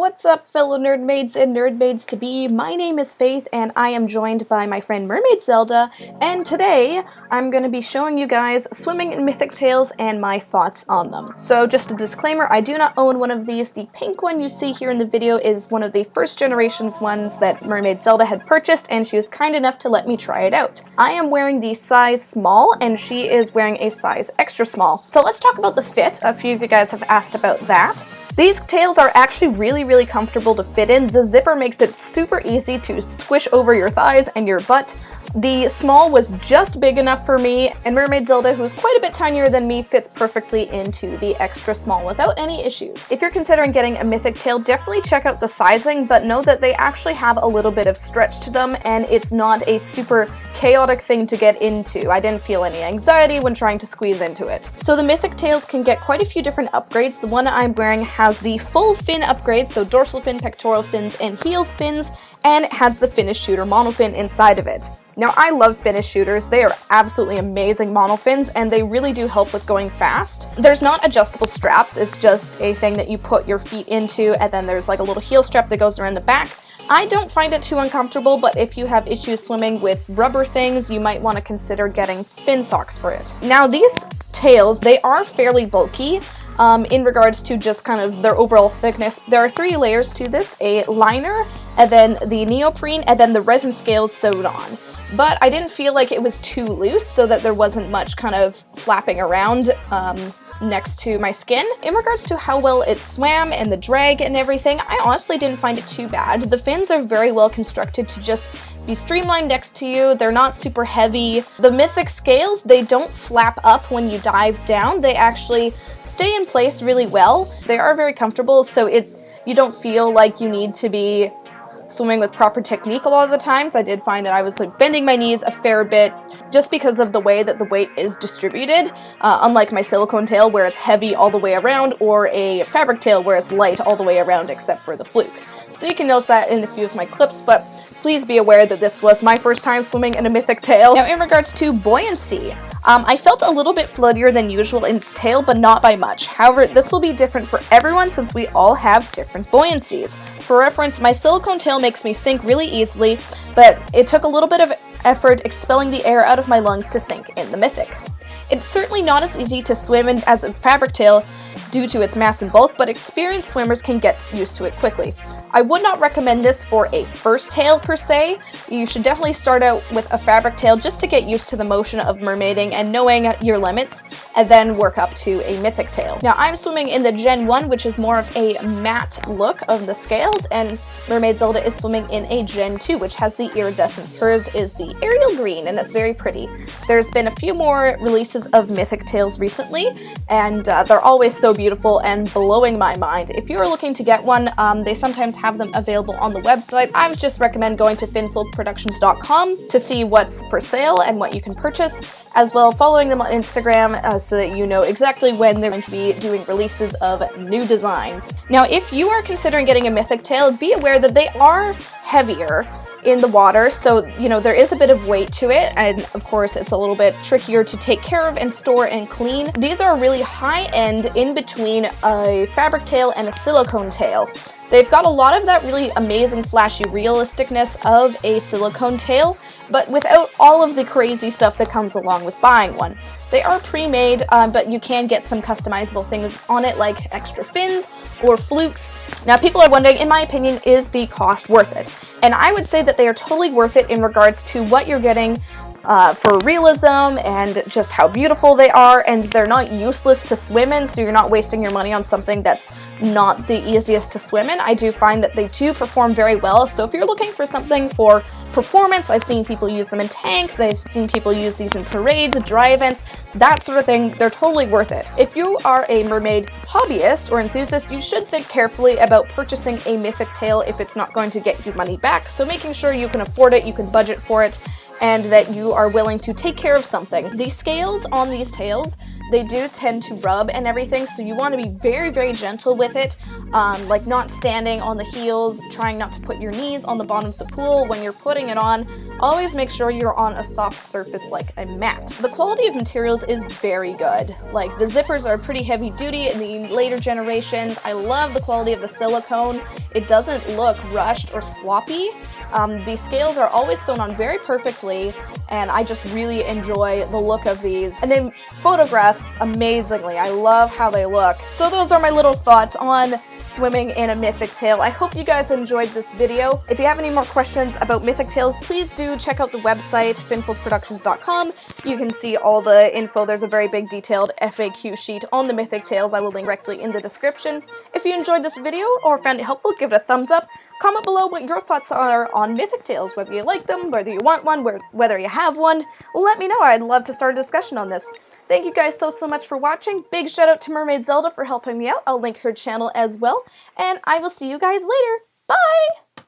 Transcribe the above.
What's up, fellow nerdmaids and nerdmaids-to-be? My name is Faith, and I am joined by my friend Mermaid Zelda, and today I'm going to be showing you guys swimming in Mythic Tales and my thoughts on them. So just a disclaimer, I do not own one of these. The pink one you see here in the video is one of the first generation's ones that Mermaid Zelda had purchased, and she was kind enough to let me try it out. I am wearing the size small, and she is wearing a size extra small. So let's talk about the fit. A few of you guys have asked about that. These tails are actually really comfortable to fit in. The zipper makes it super easy to squish over your thighs and your butt. The small was just big enough for me, and Mermaid Zelda, who's quite a bit tinier than me, fits perfectly into the extra small without any issues. If you're considering getting a Mythic tail, definitely check out the sizing, but know that they actually have a little bit of stretch to them, and it's not a super chaotic thing to get into. I didn't feel any anxiety when trying to squeeze into it. So the Mythic tails can get quite a few different upgrades. The one I'm wearing has the full fin upgrade, so dorsal fin, pectoral fins, and heels fins, and it has the Finish Shooter monofin inside of it. Now, I love Finish Shooters. They are absolutely amazing monofins, and they really do help with going fast. There's not adjustable straps, it's just a thing that you put your feet into, and then there's like a little heel strap that goes around the back. I don't find it too uncomfortable, but if you have issues swimming with rubber things, you might want to consider getting spin socks for it. Now, these tails, they are fairly bulky. In regards to just kind of their overall thickness. There are 3 layers to this, a liner, and then the neoprene, and then the resin scales sewed on. But I didn't feel like it was too loose, so that there wasn't much kind of flapping around next to my skin. In regards to how well it swam and the drag and everything, I honestly didn't find it too bad. The fins are very well constructed to just be streamlined next to you. They're not super heavy. The Mythic scales, they don't flap up when you dive down. They actually stay in place really well. They are very comfortable, so you don't feel like you need to be swimming with proper technique a lot of the times. I did find that I was like bending my knees a fair bit just because of the way that the weight is distributed, unlike my silicone tail where it's heavy all the way around, or a fabric tail where it's light all the way around except for the fluke. So you can notice that in a few of my clips, but please be aware that this was my first time swimming in a Mythic tail. Now, in regards to buoyancy, I felt a little bit floatier than usual in its tail, but not by much. However, this will be different for everyone since we all have different buoyancies. For reference, my silicone tail makes me sink really easily, but it took a little bit of effort expelling the air out of my lungs to sink in the Mythic. It's certainly not as easy to swim in as a fabric tail due to its mass and bulk, but experienced swimmers can get used to it quickly. I would not recommend this for a first tail per se. You should definitely start out with a fabric tail just to get used to the motion of mermaiding and knowing your limits, and then work up to a Mythic tail. Now, I'm swimming in the Gen 1, which is more of a matte look of the scales, and Mermaid Zelda is swimming in a Gen 2, which has the iridescence. Hers is the Ariel Green, and it's very pretty. There's been a few more releases of Mythic tails recently, and they're always so beautiful and blowing my mind. If you're looking to get one, they sometimes have them available on the website. I would just recommend going to FinFolkProductions.com to see what's for sale and what you can purchase, as well following them on Instagram so that you know exactly when they're going to be doing releases of new designs. Now, if you are considering getting a Mythic tail, be aware that they are heavier in the water, so you know there is a bit of weight to it, and of course it's a little bit trickier to take care of and store and clean. These are really high end in between a fabric tail and a silicone tail. They've got a lot of that really amazing flashy realisticness of a silicone tail, but without all of the crazy stuff that comes along with buying one. They are pre-made, but you can get some customizable things on it, like extra fins or flukes. Now, people are wondering, in my opinion, is the cost worth it? And I would say that they are totally worth it in regards to what you're getting for realism and just how beautiful they are, and they're not useless to swim in, so you're not wasting your money on something that's not the easiest to swim in. I do find that they do perform very well, so if you're looking for something for performance, I've seen people use them in tanks, I've seen people use these in parades, dry events, that sort of thing. They're totally worth it. If you are a mermaid hobbyist or enthusiast, you should think carefully about purchasing a Mythic tail if it's not going to get you money back, so making sure you can afford it, you can budget for it, and that you are willing to take care of something. The scales on these tails, they do tend to rub and everything, so you want to be very gentle with it. like not standing on the heels, trying not to put your knees on the bottom of the pool when you're putting it on. Always make sure you're on a soft surface like a mat. The quality of materials is very good. Like the zippers are pretty heavy duty in the later generations. I love the quality of the silicone. It doesn't look rushed or sloppy. The scales are always sewn on very perfectly, and I just really enjoy the look of these. And they photograph amazingly. I love how they look. So those are my little thoughts on swimming in a Mythic tail. I hope you guys enjoyed this video. If you have any more questions about Mythic tails, please do check out the website, FinFolkProductions.com. You can see all the info. There's a very big detailed FAQ sheet on the Mythic tails. I will link directly in the description. If you enjoyed this video or found it helpful, give it a thumbs up. Comment below what your thoughts are on Mythic tails, whether you like them, whether you want one, whether you have one. Let me know. I'd love to start a discussion on this. Thank you guys so much for watching. Big shout out to Mermaid Zelda for helping me out. I'll link her channel as well. And I will see you guys later. Bye!